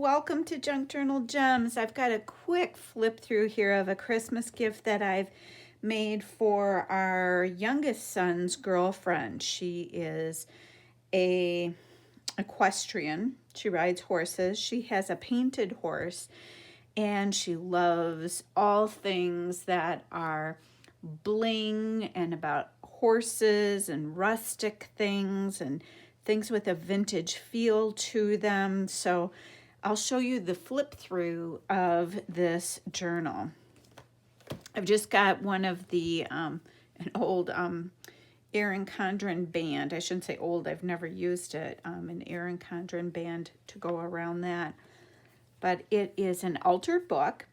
welcome to Junk Journal Gems. I've got a quick flip through here of a Christmas gift that I've made for our youngest son's girlfriend. She is a equestrian. She rides horses. She has a painted horse and she loves all things that are bling and about horses and rustic things and things with a vintage feel to them. So I'll show you the flip through of this journal. I've just got one of the an old Erin Condren band. I shouldn't say old, I've never used it. An Erin Condren band to go around that. But it is an altered book,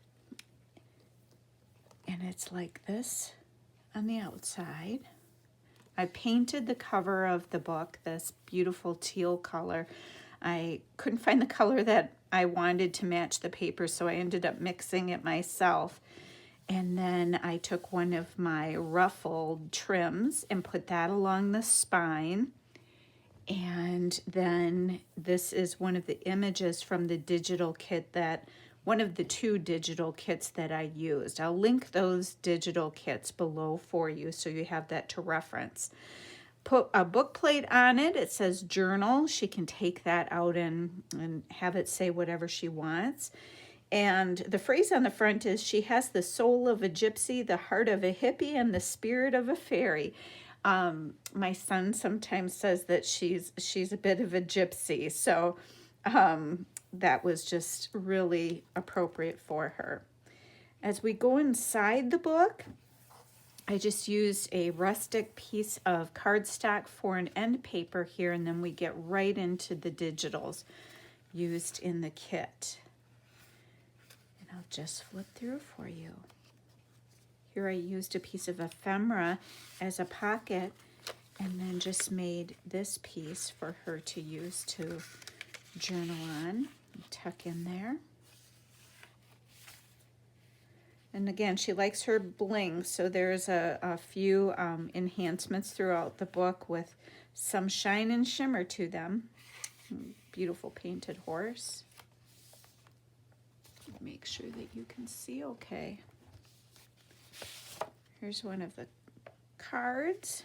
and it's like this on the outside. I painted the cover of the book this beautiful teal color. I couldn't find the color that I wanted to match the paper, so I ended up mixing it myself. And then I took one of my ruffled trims and put that along the spine. And then this is one of the images from the digital kit that, one of the two digital kits that I used. I'll link those digital kits below for you so you have that to reference. Put a book plate on it. It says journal. She can take that out and have it say whatever she wants. And the phrase on the front is, she has the soul of a gypsy, the heart of a hippie, and the spirit of a fairy. My son sometimes says that she's a bit of a gypsy. So that was just really appropriate for her. As we go inside the book, I just used a rustic piece of cardstock for an end paper here, and then we get right into the digitals used in the kit. And I'll just flip through for you. Here I used a piece of ephemera as a pocket, and then just made this piece for her to use to journal on. Tuck in there. And again, she likes her bling, so there's a few enhancements throughout the book with some shine and shimmer to them. Beautiful painted horse. Make sure that you can see okay. Here's one of the cards.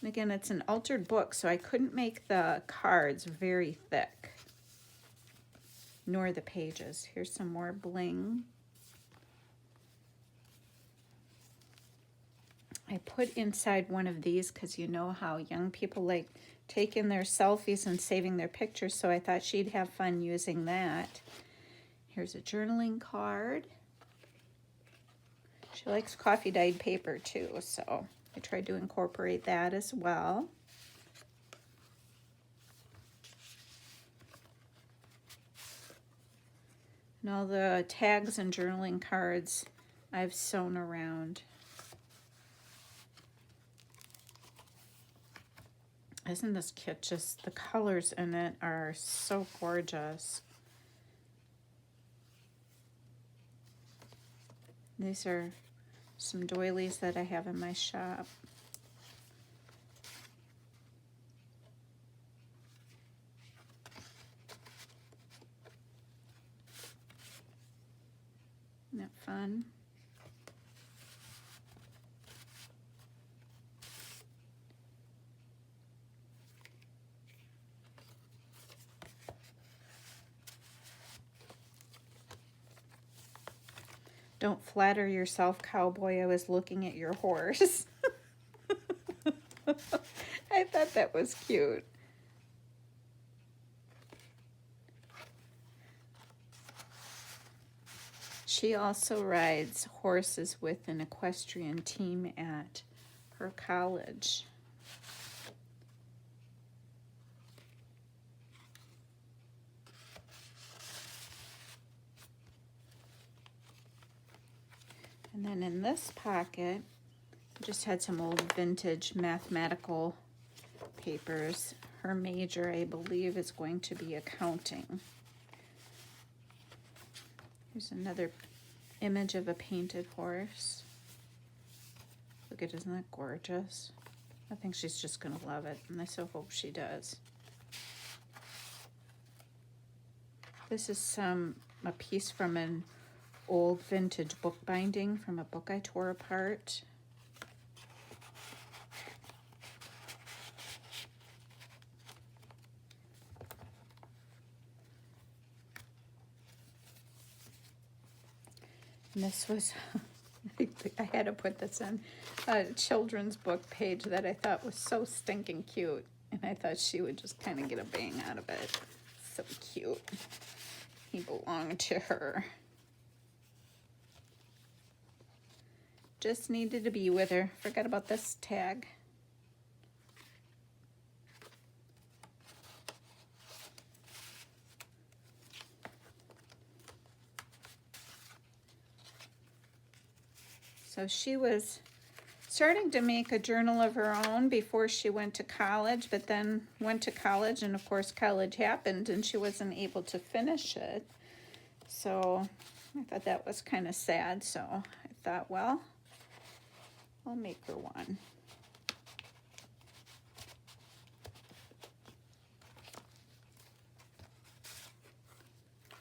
And again, it's an altered book, so I couldn't make the cards very thick, nor the pages. Here's some more bling. I put inside one of these because you know how young people like taking their selfies and saving their pictures, so I thought she'd have fun using that. Here's a journaling card. She likes coffee dyed paper too, so I tried to incorporate that as well. And all the tags and journaling cards I've sewn around. Isn't this kit just, the colors in it are so gorgeous. These are some doilies that I have in my shop. Isn't that fun? Don't flatter yourself, cowboy. I was looking at your horse. I thought that was cute. She also rides horses with an equestrian team at her college. And then in this pocket, I just had some old vintage mathematical papers. Her major, I believe, is going to be accounting. Here's another image of a painted horse. Look at, isn't that gorgeous? I think she's just gonna love it, and I so hope she does. This is a piece from an old vintage book binding from a book I tore apart. And this was, I had to put this in a children's book page that I thought was so stinking cute. And I thought she would just kind of get a bang out of it. So cute. He belonged to her. Just needed to be with her. Forgot about this tag. So she was starting to make a journal of her own before she went to college, but then went to college, and of course college happened and she wasn't able to finish it. So I thought that was kind of sad. So I thought, well, I'll make her one.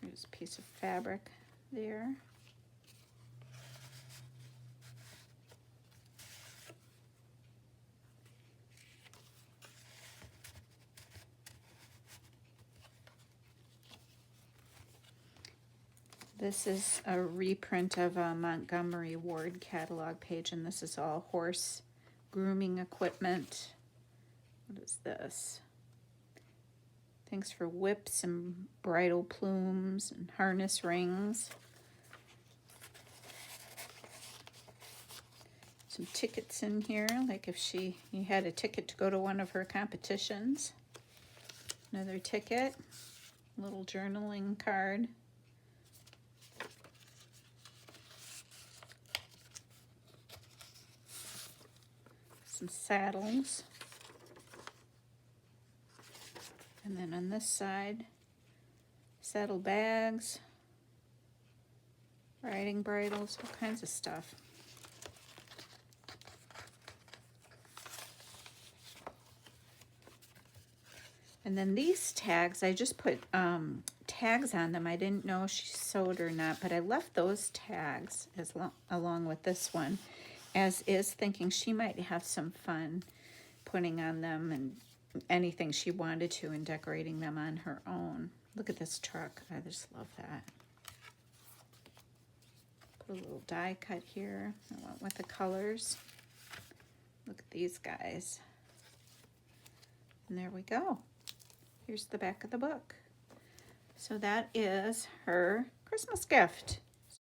Here's a piece of fabric there. This is a reprint of a Montgomery Ward catalog page, and this is all horse grooming equipment. What is this? Things for whips and bridle plumes and harness rings. Some tickets in here, like if you had a ticket to go to one of her competitions. Another ticket, little journaling card. Some saddles. And then on this side, saddle bags, riding bridles, all kinds of stuff. And then these tags, I just put tags on them. I didn't know if she sewed or not, but I left those tags along with this one as is, thinking she might have some fun putting on them and anything she wanted to and decorating them on her own. Look at this truck. I just love that. Put a little die cut here. I went with the colors. Look at these guys. And there we go. Here's the back of the book. So that is her Christmas gift.